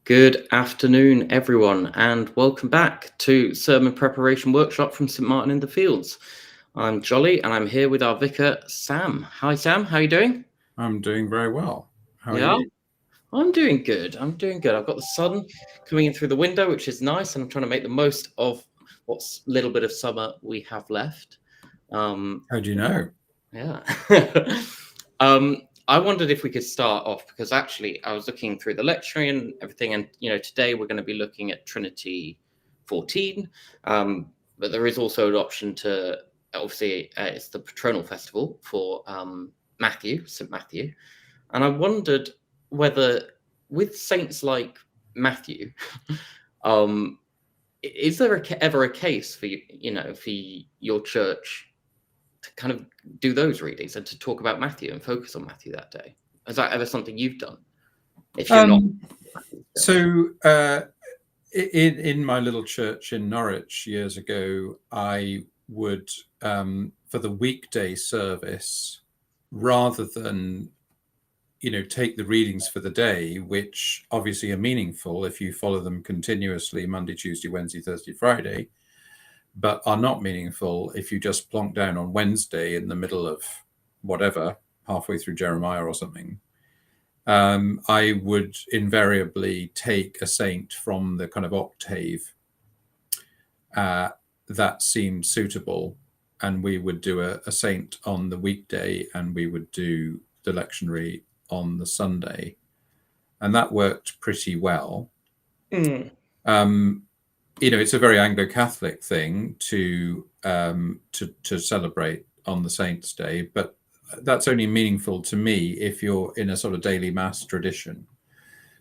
Good afternoon, everyone, and welcome back to Sermon Preparation Workshop from St Martin in the Fields. I'm Jolly, and I'm here with our vicar, Sam. Hi, Sam. How are you doing? I'm doing very well. How are Yeah, you? I'm doing good. I've got the sun coming in through the window, which is nice, and I'm trying to make the most of what's little bit of summer we have left. How do you know? Yeah. I wondered if we could start off because actually I was looking through the lectionary and everything, and today we're going to be looking at Trinity 14, but there is also an option to obviously it's the patronal festival for Matthew, St Matthew, and I wondered whether with saints like Matthew, um, is there ever a case for for your church to kind of do those readings and to talk about Matthew and focus on Matthew that day? Is that ever something you've done? If you're not, So, in my little church in Norwich years ago, I would, for the weekday service, rather than take the readings for the day, which obviously are meaningful if you follow them continuously Monday, Tuesday, Wednesday, Thursday, Friday, but are not meaningful if you just plonk down on Wednesday in the middle of whatever, halfway through Jeremiah or something. I would invariably take a saint from the kind of octave that seemed suitable, and we would do a saint on the weekday, and we would do the lectionary on the Sunday, and that worked pretty well. It's a very Anglo-Catholic thing to celebrate on the Saints' Day, but that's only meaningful to me if you're in a sort of daily mass tradition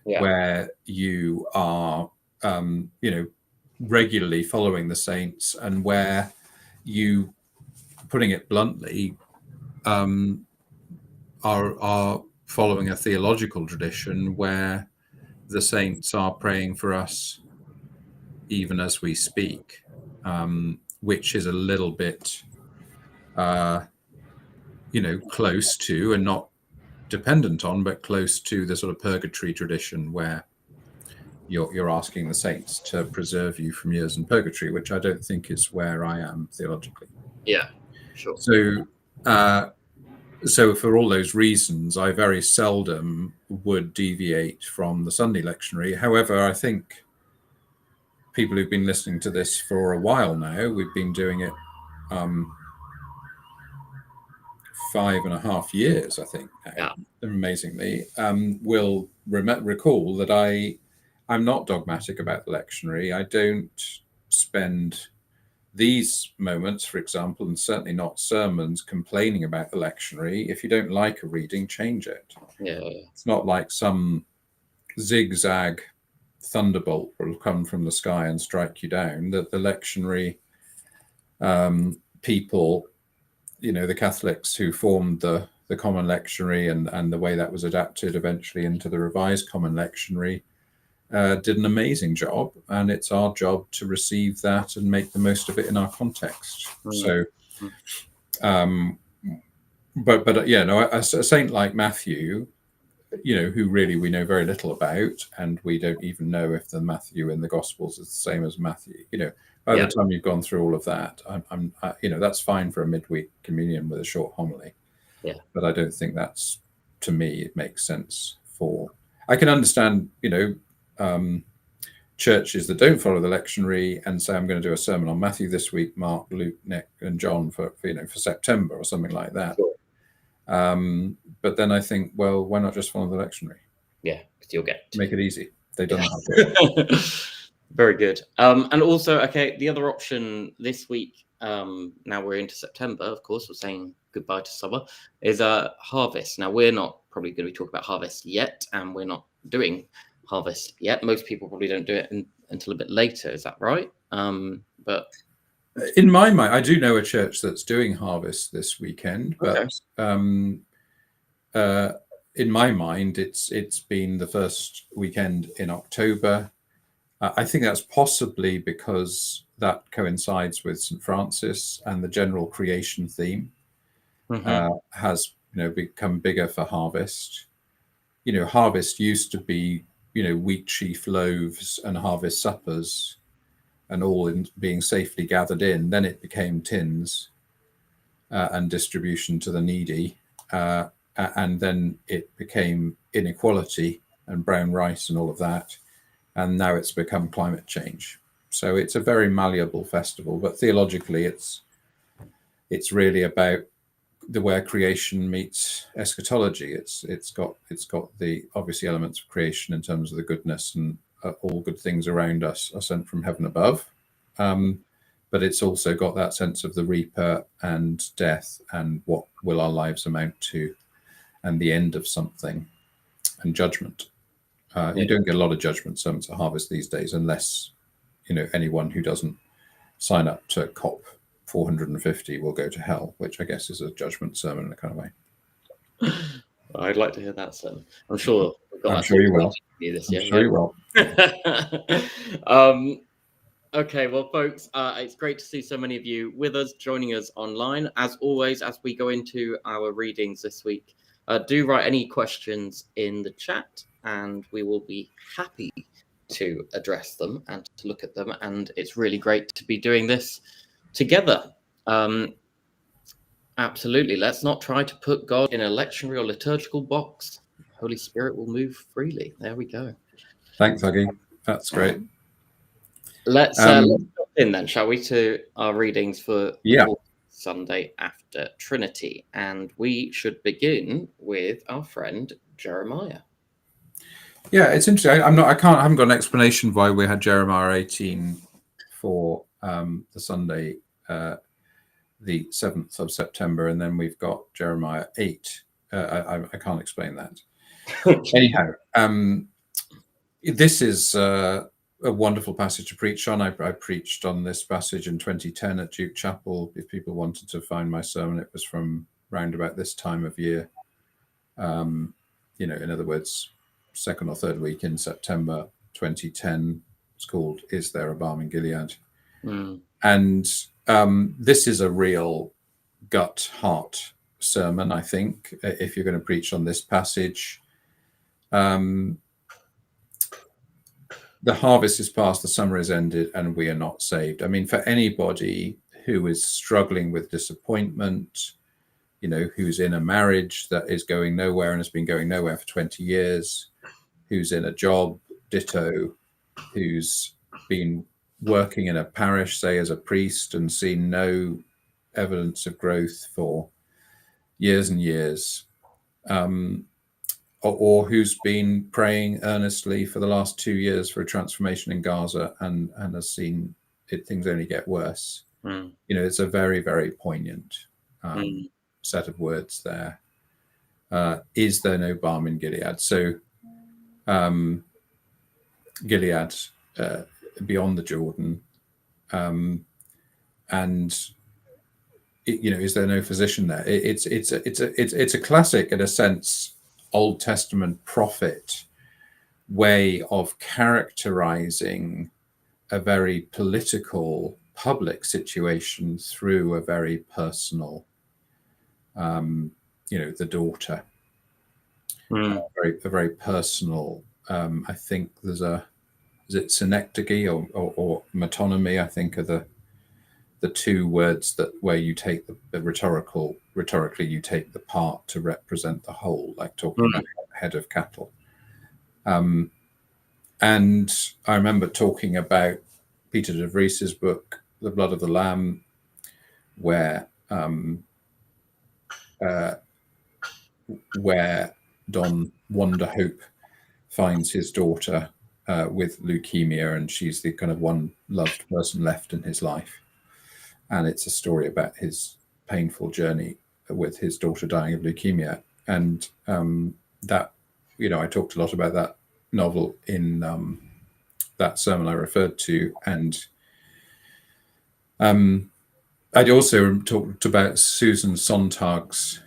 where you are, regularly following the saints, and where you, putting it bluntly, are following a theological tradition where the saints are praying for us even as we speak, which is a little bit, close to, and not dependent on, but close to the sort of purgatory tradition where you're asking the saints to preserve you from years in purgatory, which I don't think is where I am theologically. Yeah, sure. So for all those reasons, I very seldom would deviate from the Sunday lectionary. However, I think people who've been listening to this for a while now, we've been doing it 5.5 years, I think, amazingly, will recall that I'm not dogmatic about the lectionary. I don't spend these moments, for example, and certainly not sermons, complaining about the lectionary. If you don't like a reading, change it. Yeah. It's not like some zigzag thunderbolt will come from the sky and strike you down. That the lectionary people, the Catholics who formed the Common Lectionary and the way that was adapted eventually into the Revised Common Lectionary, did an amazing job, and it's our job to receive that and make the most of it in our context. So, a saint like Matthew, who really we know very little about, and we don't even know if the Matthew in the Gospels is the same as Matthew. By the time you've gone through all of that, that's fine for a midweek communion with a short homily. Yeah. But I don't think that's, to me, it makes sense for. I can understand, churches that don't follow the lectionary and say, I'm going to do a sermon on Matthew this week, Mark, Luke, Nick, and John for September or something like that. Sure. But then I think, well, why not just follow the lectionary? Yeah, because you'll get make it easy. They don't have to. Very good. And also, okay, the other option this week, now we're into September, of course, we're saying goodbye to summer, is harvest. Now, we're not probably going to be talking about harvest yet, and we're not doing harvest yet. Most people probably don't do it until a bit later. Is that right? But in my mind, I do know a church that's doing harvest this weekend, but in my mind, it's been the first weekend in October. I think that's possibly because that coincides with St. Francis, and the general creation theme has become bigger for harvest. Harvest used to be wheat sheaf loaves and harvest suppers, and all being safely gathered in. Then it became tins and distribution to the needy, and then it became inequality and brown rice and all of that, and now it's become climate change. So it's a very malleable festival, but theologically it's really about the where creation meets eschatology. It's got the obviously elements of creation in terms of the goodness, and all good things around us are sent from heaven above, but it's also got that sense of the reaper and death and what will our lives amount to, and the end of something, and judgment. You don't get a lot of judgment sermons at Harvest these days, unless anyone who doesn't sign up to COP 450 will go to hell, which I guess is a judgment sermon in a kind of way. I'd like to hear that sermon. I'm sure I'm sure you will. This year, I'm sure you will. Okay, well, folks, it's great to see so many of you with us, joining us online. As always, as we go into our readings this week, do write any questions in the chat, and we will be happy to address them and to look at them. And it's really great to be doing this together. Absolutely. Let's not try to put God in a lectionary or liturgical box. Holy Spirit will move freely. There we go. Thanks, Huggy. That's great. Let's jump in then, shall we, to our readings for Sunday after Trinity. And we should begin with our friend Jeremiah. Yeah, it's interesting. I haven't got an explanation why we had Jeremiah 18 for the Sunday, the 7th of September, and then we've got Jeremiah 8. I can't explain that. Anyhow, this is a wonderful passage to preach on. I preached on this passage in 2010 at Duke Chapel. If people wanted to find my sermon, it was from round about this time of year. In other words, second or third week in September 2010. It's called "Is There a Balm in Gilead?" And this is a real gut-heart sermon, I think, if you're going to preach on this passage. The harvest is past, the summer is ended, and we are not saved. I mean, for anybody who is struggling with disappointment, who's in a marriage that is going nowhere and has been going nowhere for 20 years, who's in a job, ditto, who's been working in a parish, say as a priest, and seen no evidence of growth for years and years, or who's been praying earnestly for the last 2 years for a transformation in Gaza and has seen things only get worse. It's a very, very poignant set of words there. Is there no balm in Gilead? So Gilead, beyond the Jordan, and is there no physician there? It's a classic, in a sense, Old Testament prophet way of characterizing a very political public situation through a very personal, the daughter, a very personal. I think there's is it synecdoche or metonymy? I think are the two words where you take the rhetorically you take the part to represent the whole, like talking about head of cattle. And I remember talking about Peter de Vries's book, The Blood of the Lamb, where Don Wanderhope finds his daughter with leukemia, and she's the kind of one loved person left in his life. And it's a story about his painful journey with his daughter dying of leukemia. And that, I talked a lot about that novel in that sermon I referred to. And I'd also talked about Susan Sontag's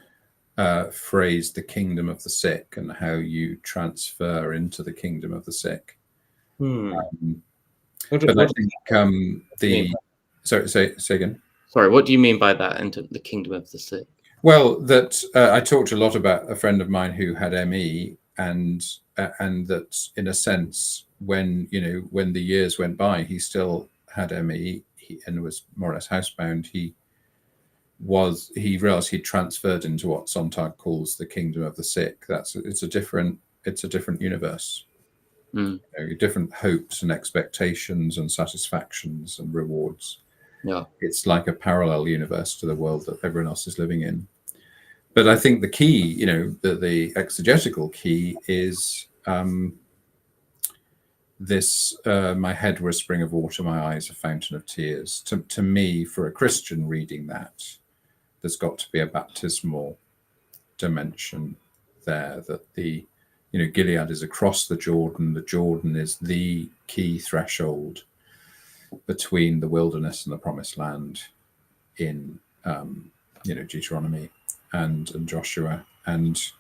phrase, the kingdom of the sick, and how you transfer into the kingdom of the sick. But I think Sorry, say again. Sorry, what do you mean by that, into the kingdom of the sick? Well, that I talked a lot about a friend of mine who had ME, and that in a sense, when the years went by, he still had ME and was more or less housebound. He realized he'd transferred into what Sontag calls the kingdom of the sick. It's a different universe. Different hopes and expectations and satisfactions and rewards. Yeah. It's like a parallel universe to the world that everyone else is living in. But I think the key, the exegetical key is this: my head were a spring of water, my eyes a fountain of tears. To me, for a Christian reading that, there's got to be a baptismal dimension there, that Gilead is across the Jordan. The Jordan is the key threshold between the wilderness and the promised land in Deuteronomy and Joshua, and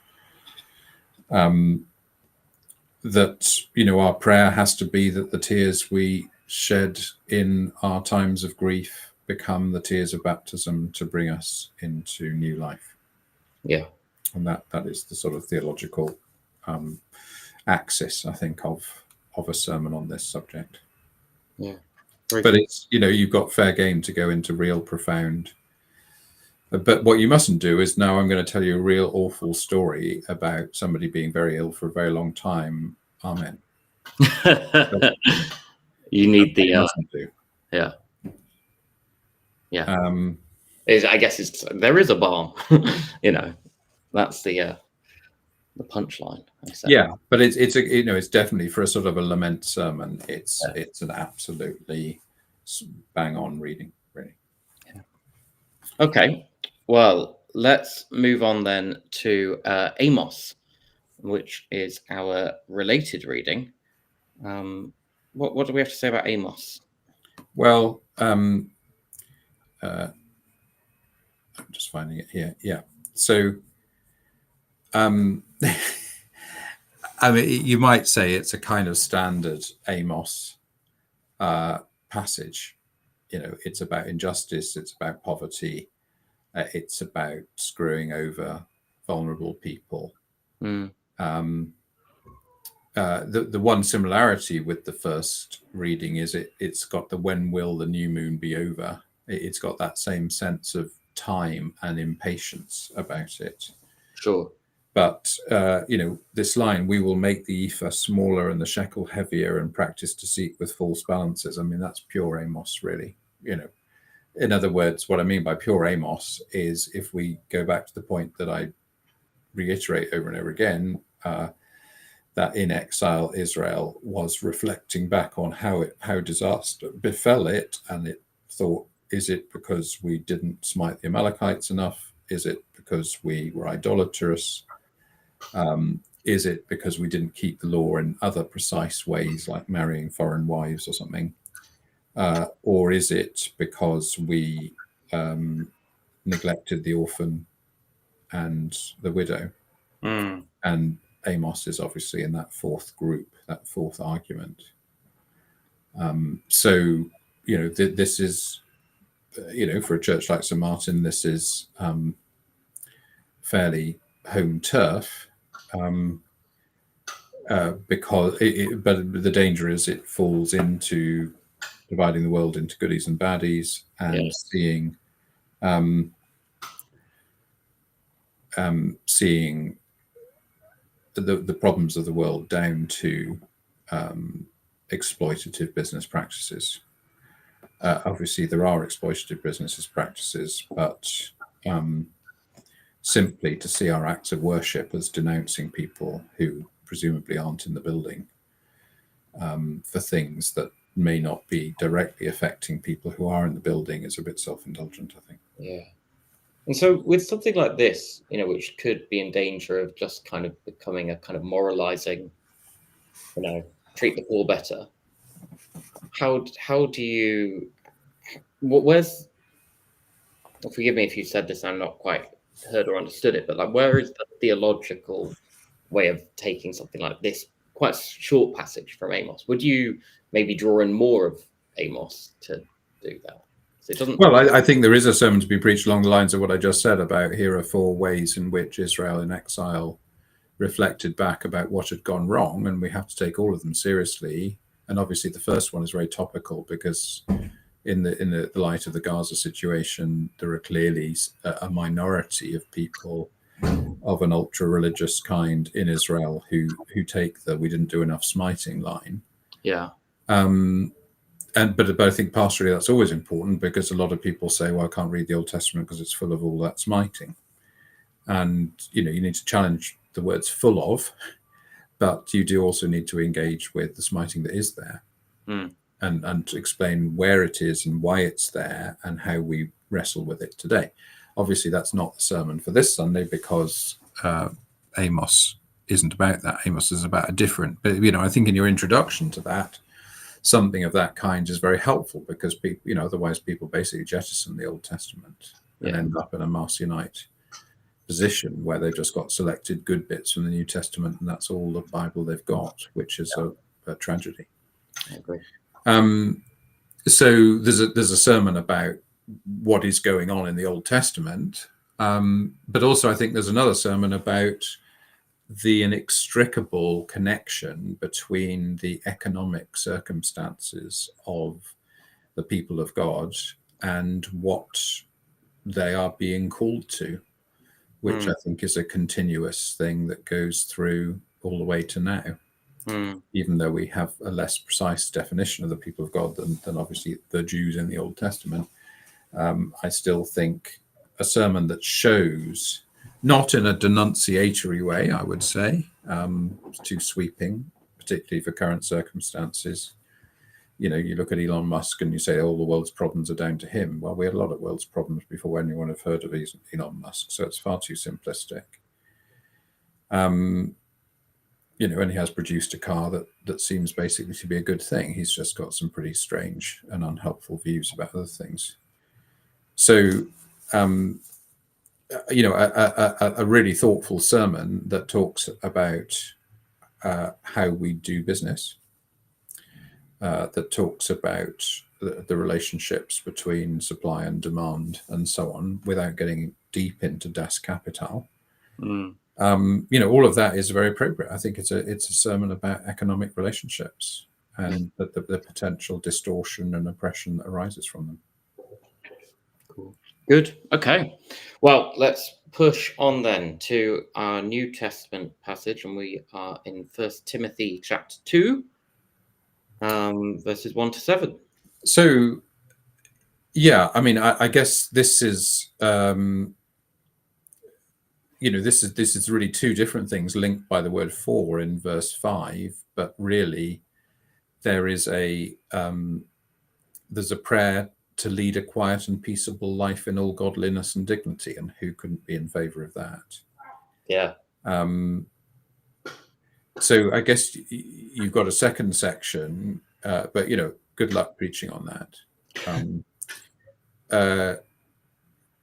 that our prayer has to be that the tears we shed in our times of grief become the tears of baptism to bring us into new life. Yeah. And that is the sort of theological axis, I think, of a sermon on this subject. Yeah. But it's, you've got fair game to go into real profound. But what you mustn't do is, now I'm going to tell you a real awful story about somebody being very ill for a very long time. Amen. You need the mustn't do. Yeah. Yeah. I guess there is a balm. That's the punchline. Yeah, but it's definitely, for a sort of a lament sermon, it's an absolutely bang on reading, really. Yeah. Okay, well, let's move on then to Amos, which is our related reading. What do we have to say about Amos? Well, I'm just finding it here. Yeah, so I mean, you might say it's a kind of standard Amos passage. It's about injustice, it's about poverty, it's about screwing over vulnerable people. The one similarity with the first reading is it's got the "when will the new moon be over." It's got that same sense of time and impatience about it. Sure. But this line, "we will make the ephah smaller and the shekel heavier and practice deceit with false balances." I mean, that's pure Amos, really. In other words, what I mean by pure Amos is, if we go back to the point that I reiterate over and over again, that in exile Israel was reflecting back on how disaster befell it, and it thought, is it because we didn't smite the Amalekites enough? Is it because we were idolatrous? Is it because we didn't keep the law in other precise ways, like marrying foreign wives or something? Or is it because we neglected the orphan and the widow? And Amos is obviously in that fourth group, that fourth argument. So, this is, for a church like St. Martin, this is fairly home turf, because but the danger is it falls into dividing the world into goodies and baddies, and seeing the problems of the world down to exploitative business practices. Obviously, there are exploitative business practices, but simply to see our acts of worship as denouncing people who presumably aren't in the building for things that may not be directly affecting people who are in the building is a bit self-indulgent, I think. Yeah. And so with something like this, which could be in danger of just kind of becoming a kind of moralizing, treat the poor better, how do you, where's, forgive me if you said this and I'm not quite heard or understood it, but where is the theological way of taking something like this quite short passage from Amos? Would you maybe draw in more of Amos to do that? It doesn't. Well, I think there is a sermon to be preached along the lines of what I just said about, here are 4 ways in which Israel in exile reflected back about what had gone wrong, and we have to take all of them seriously. And obviously, the first one is very topical because, in the light of the Gaza situation, there are clearly a minority of people of an ultra-religious kind in Israel who take the "we didn't do enough smiting" line. Yeah. But I think pastorally that's always important, because a lot of people say, well, I can't read the Old Testament because it's full of all that smiting. And, you need to challenge the words "full of," but you do also need to engage with the smiting that is there, and to explain where it is and why it's there and how we wrestle with it today. Obviously, that's not the sermon for this Sunday, because Amos isn't about that. Amos is about a different. But I think in your introduction to that, something of that kind is very helpful, because people, otherwise people basically jettison the Old Testament and end up in a Marcionite position where they've just got selected good bits from the New Testament, and that's all the Bible they've got, which is a tragedy. I agree. So there's a sermon about what is going on in the Old Testament, but also I think there's another sermon about the inextricable connection between the economic circumstances of the people of God and what they are being called to, which I think is a continuous thing that goes through all the way to now. Even though we have a less precise definition of the people of God than obviously the Jews in the Old Testament, I still think a sermon that shows, not in a denunciatory way, I would say, it's too sweeping, particularly for current circumstances. You look at Elon Musk and you say all the world's problems are down to him. Well, we had a lot of world's problems before anyone have heard of Elon Musk, so it's far too simplistic. And he has produced a car that seems basically to be a good thing. He's just got some pretty strange and unhelpful views about other things. So, a really thoughtful sermon that talks about how we do business, that talks about the relationships between supply and demand and so on, without getting deep into Das Kapital. All of that is very appropriate. I think it's a sermon about economic relationships and the potential distortion and oppression that arises from them. Cool. Good. Okay. Well, let's push on then to our New Testament passage, and we are in First Timothy chapter 2, verses 1 to 7. So, yeah, I mean, I guess this is. This is really two different things linked by the word "for" in verse 5, but really there is there's a prayer to lead a quiet and peaceable life in all godliness and dignity, and who couldn't be in favor of that? Yeah. So I guess you've got a second section, but good luck preaching on that.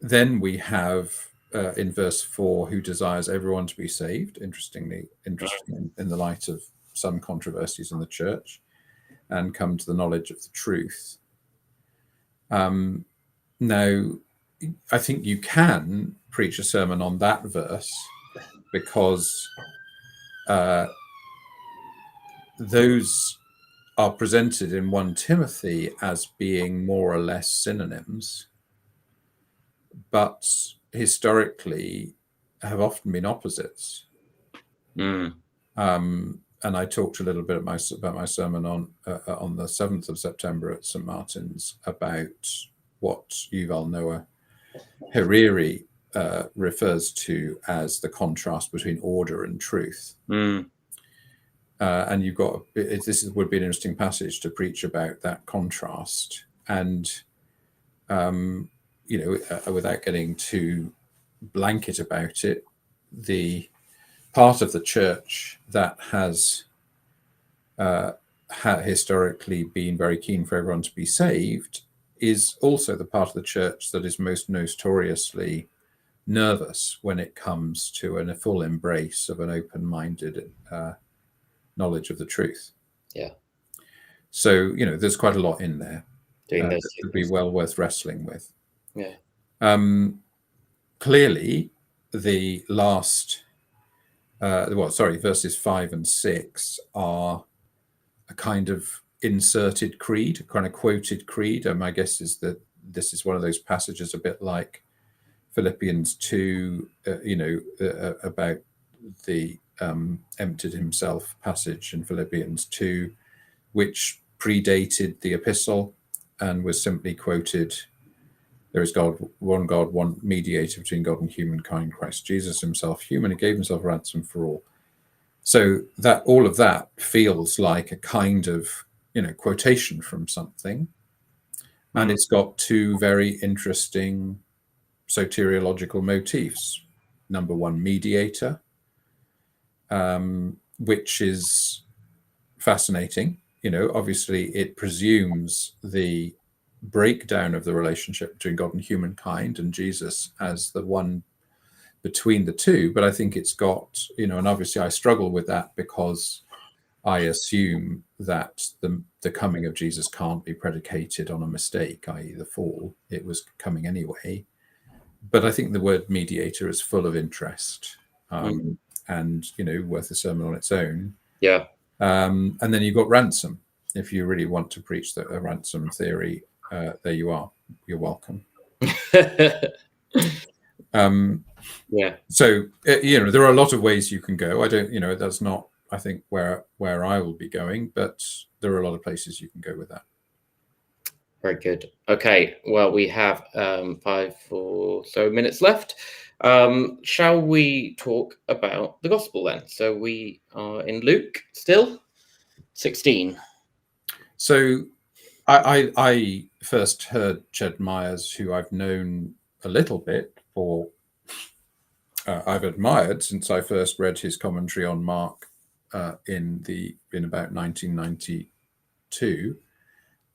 Then we have in verse 4, who desires everyone to be saved. Interesting in the light of some controversies in the church, and come to the knowledge of the truth. Now, I think you can preach a sermon on that verse, because those are presented in 1 Timothy as being more or less synonyms, but historically have often been opposites. And I talked a little bit about my sermon on the 7th of September at St. Martin's about what Yuval Noah Harari refers to as the contrast between order and truth. And you've got would be an interesting passage to preach about that contrast, and without getting too blanket about it, the part of the church that has historically been very keen for everyone to be saved is also the part of the church that is most notoriously nervous when it comes to a full embrace of an open-minded knowledge of the truth. Yeah. So, there's quite a lot in there that would be well worth wrestling with. Yeah. Clearly, the last verses 5 and 6 are a kind of inserted creed, a kind of quoted creed. My guess is that this is one of those passages a bit like Philippians 2, about the emptied himself passage in Philippians 2, which predated the epistle and was simply quoted. There is one God, one mediator between God and humankind, Christ Jesus himself, human, who gave himself a ransom for all. So that all of that feels like a kind of, quotation from something. And it's got two very interesting soteriological motifs. Number one, mediator, which is fascinating. Obviously it presumes the breakdown of the relationship between God and humankind and Jesus as the one between the two. But I think it's got, and obviously I struggle with that because I assume that the coming of Jesus can't be predicated on a mistake, i.e. the fall. It was coming anyway. But I think the word mediator is full of interest, and, worth a sermon on its own. Yeah. And then you've got ransom. If you really want to preach a ransom theory, there you are. You're welcome. Yeah. So, there are a lot of ways you can go. I don't, that's not, I think, where I will be going, but there are a lot of places you can go with that. Very good. Okay. Well, we have 5 or so minutes left. Shall we talk about the gospel then? So we are in Luke still, 16. So I first heard Ched Myers, who I've known a little bit, or I've admired since I first read his commentary on Mark in about 1992.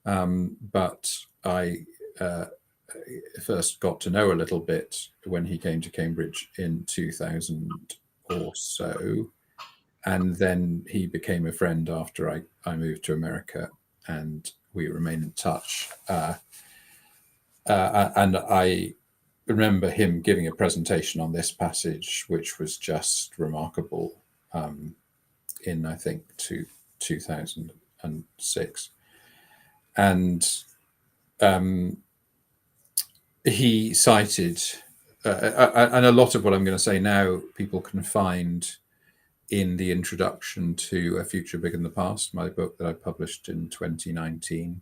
But I first got to know a little bit when he came to Cambridge in 2000 or so. And then he became a friend after I moved to America, and we remain in touch. And I remember him giving a presentation on this passage, which was just remarkable, in, I think, 2006. And he cited, and a lot of what I'm going to say now, people can find in the introduction to A Future Bigger Than the Past, my book that I published in 2019.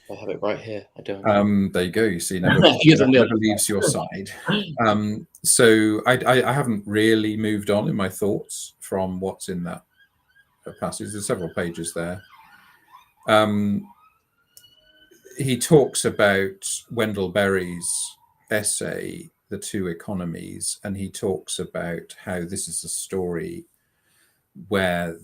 I have it right here. I don't. There you go. You see, never leaves your side. So I haven't really moved on in my thoughts from what's in that passage. There's several pages there. He talks about Wendell Berry's essay, The Two Economies, and he talks about how this is a story where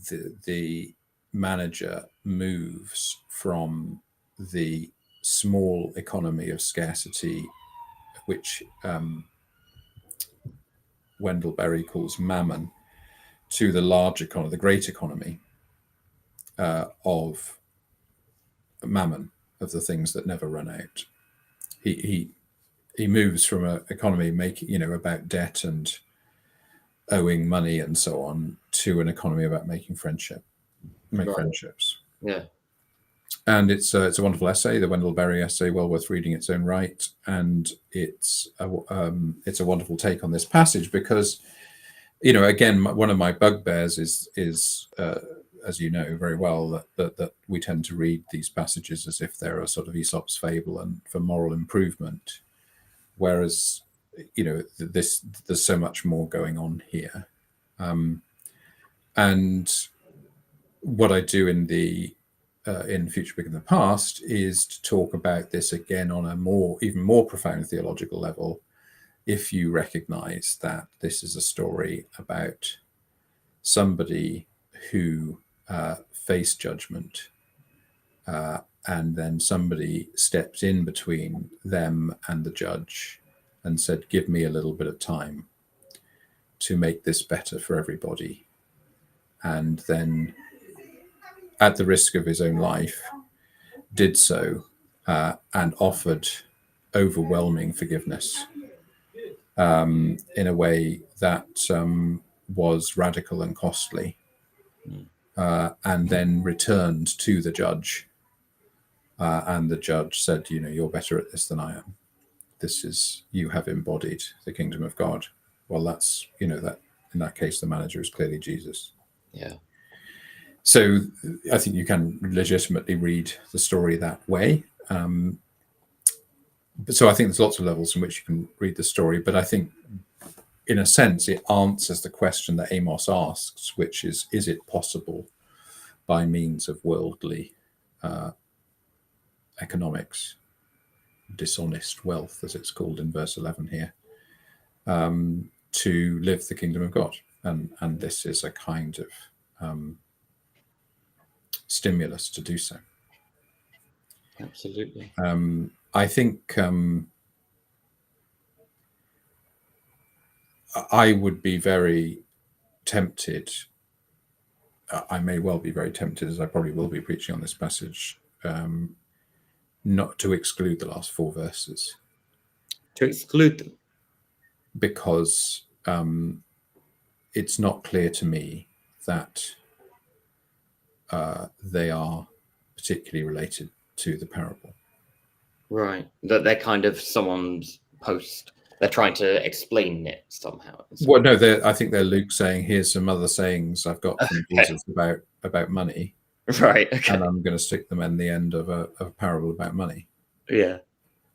the manager moves from the small economy of scarcity, which Wendell Berry calls mammon, to the large economy, the great economy of mammon, of the things that never run out. He moves from an economy making, about debt and owing money and so on, to an economy about making friendships. Yeah. And it's a wonderful essay, the Wendell Berry essay, well worth reading its own right. And it's a wonderful take on this passage because, again, one of my bugbears is as you know very well, that we tend to read these passages as if they're a sort of Aesop's fable and for moral improvement, whereas there's so much more going on here. And what I do in Future Bigger Than the Past is to talk about this again on a even more profound theological level, if you recognize that this is a story about somebody who faced judgment, and then somebody stepped in between them and the judge and said, give me a little bit of time to make this better for everybody. And then, at the risk of his own life, did so and offered overwhelming forgiveness in a way that was radical and costly, Mm. and then returned to the judge. And the judge said, you're better at this than I am. You have embodied the kingdom of God. Well, that's, that in that case, the manager is clearly Jesus. Yeah. So I think you can legitimately read the story that way. So I think there's lots of levels in which you can read the story, but I think in a sense it answers the question that Amos asks, which is it possible by means of worldly economics, dishonest wealth, as it's called in verse 11 here, to live the kingdom of God? And this is a kind of stimulus to do so. Absolutely. I think I would be very tempted. I may well be very tempted, as I probably will be preaching on this passage, not to exclude the last 4 verses. To exclude them? Because it's not clear to me that they are particularly related to the parable. Right. That they're kind of someone's post. They're trying to explain it somehow. Well, no, I think they're Luke saying, here's some other sayings I've got from Jesus about money. Right. Okay. And I'm going to stick them in the end of a parable about money. Yeah.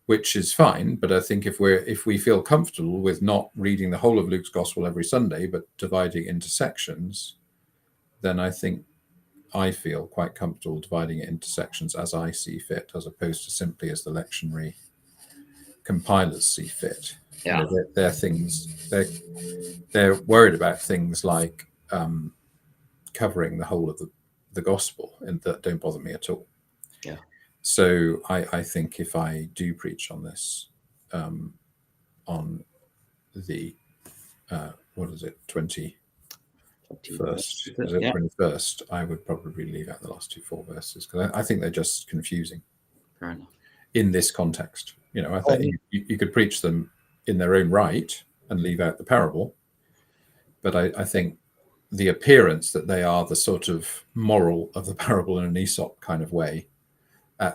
Which is fine, but I think if we feel comfortable with not reading the whole of Luke's gospel every Sunday, but dividing it into sections, then I feel quite comfortable dividing it into sections as I see fit, as opposed to simply as the lectionary compilers see fit. Yeah. They're things they're worried about, things like covering the whole of the gospel, and that don't bother me at all. Yeah. So I think if I do preach on this, on the 21st, is it 21st? I would probably leave out the last 4 verses, because I think they're just confusing. Fair enough. In this context, I think you could preach them in their own right and leave out the parable, but I think the appearance that they are the sort of moral of the parable in an Aesop kind of way,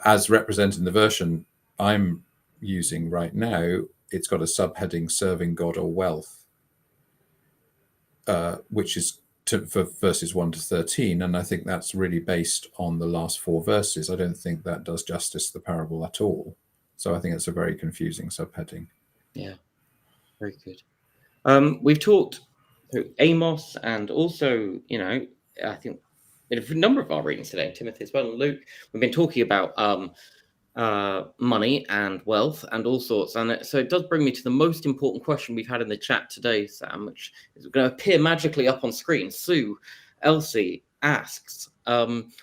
as represented in the version I'm using right now, it's got a subheading, serving God or wealth, which is for verses 1 to 13. And I think that's really based on the last 4 verses. I don't think that does justice to the parable at all. So I think it's a very confusing subheading. Yeah, very good. We've talked through Amos, and also, I think in a number of our readings today, Timothy as well, and Luke, we've been talking about money and wealth and all sorts. And so it does bring me to the most important question we've had in the chat today, Sam, which is going to appear magically up on screen. Sue Elsie asks,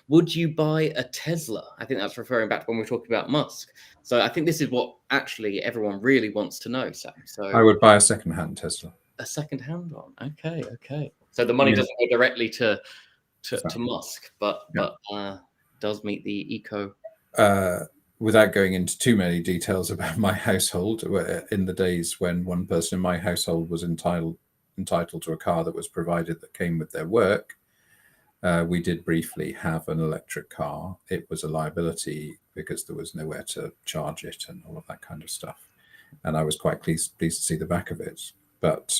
would you buy a Tesla? I think that's referring back to when we were talking about Musk. So I think this is what actually everyone really wants to know, Sam. So I would buy a second-hand Tesla. A second-hand one. Okay. So the money doesn't go directly to Musk, but does meet the eco. Without going into too many details about my household, in the days when one person in my household was entitled to a car that was provided that came with their work, we did briefly have an electric car. It was a liability because there was nowhere to charge it and all of that kind of stuff. And I was quite pleased to see the back of it. But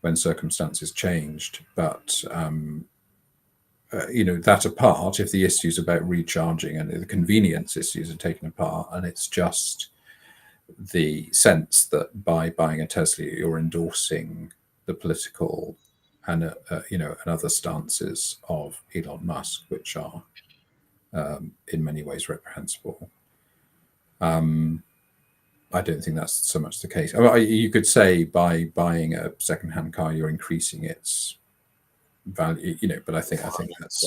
when circumstances changed, that apart, if the issues about recharging and the convenience issues are taken apart, and it's just the sense that by buying a Tesla, you're endorsing the political and other stances of Elon Musk, which are in many ways reprehensible. I don't think that's so much the case. You could say by buying a second-hand car, you're increasing its value, but I think that's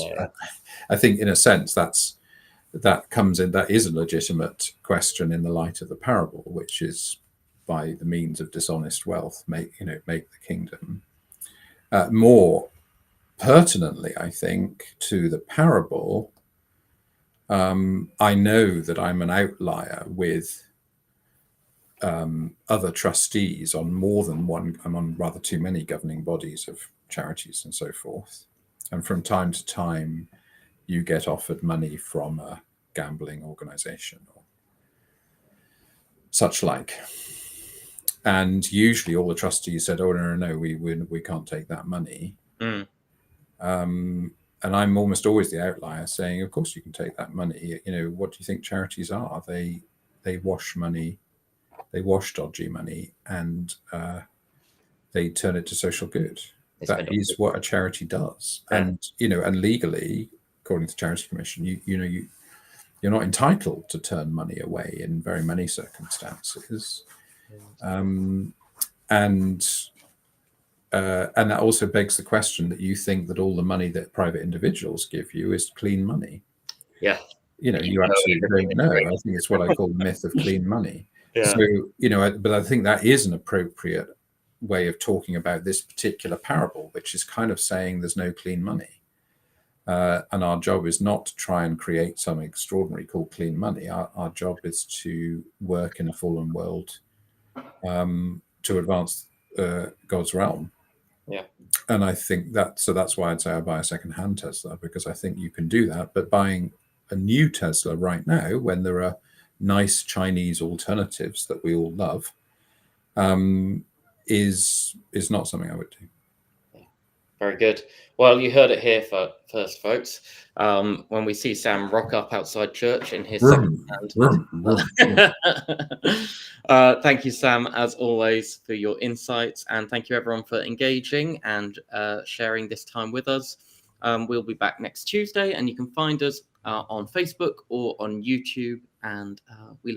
I think in a sense that comes in, that is a legitimate question in the light of the parable, which is by the means of dishonest wealth make the kingdom. More pertinently, I think, to the parable, I know that I'm an outlier with other trustees on more than one. I'm on rather too many governing bodies of charities and so forth. And from time to time, you get offered money from a gambling organization or such like. And usually all the trustees said, oh, no, we can't take that money. Mm. And I'm almost always the outlier saying, of course you can take that money. You know, what do you think charities are? They wash money, they wash dodgy money, and they turn it to social good. That is what a charity does. Yeah. And, you know, and legally, according to the Charity Commission, you're not entitled to turn money away in very many circumstances. And that also begs the question that you think that all the money that private individuals give you is clean money. Yeah. You know, you absolutely don't know. I think it's what I call the myth of clean money. Yeah. So, you know, but I think that is an appropriate way of talking about this particular parable, which is kind of saying there's no clean money. And our job is not to try and create something extraordinary called clean money. Our job is to work in a fallen world to advance God's realm. Yeah. And I think that's why I'd say I buy a second-hand Tesla, because I think you can do that. But buying a new Tesla right now, when there are nice Chinese alternatives that we all love, is not something I would do. Very good. Well, you heard it here first, folks. When we see Sam rock up outside church in his second-hand. Thank you, Sam, as always, for your insights, and thank you everyone for engaging and sharing this time with us. We'll be back next Tuesday, and you can find us on Facebook or on YouTube, and we look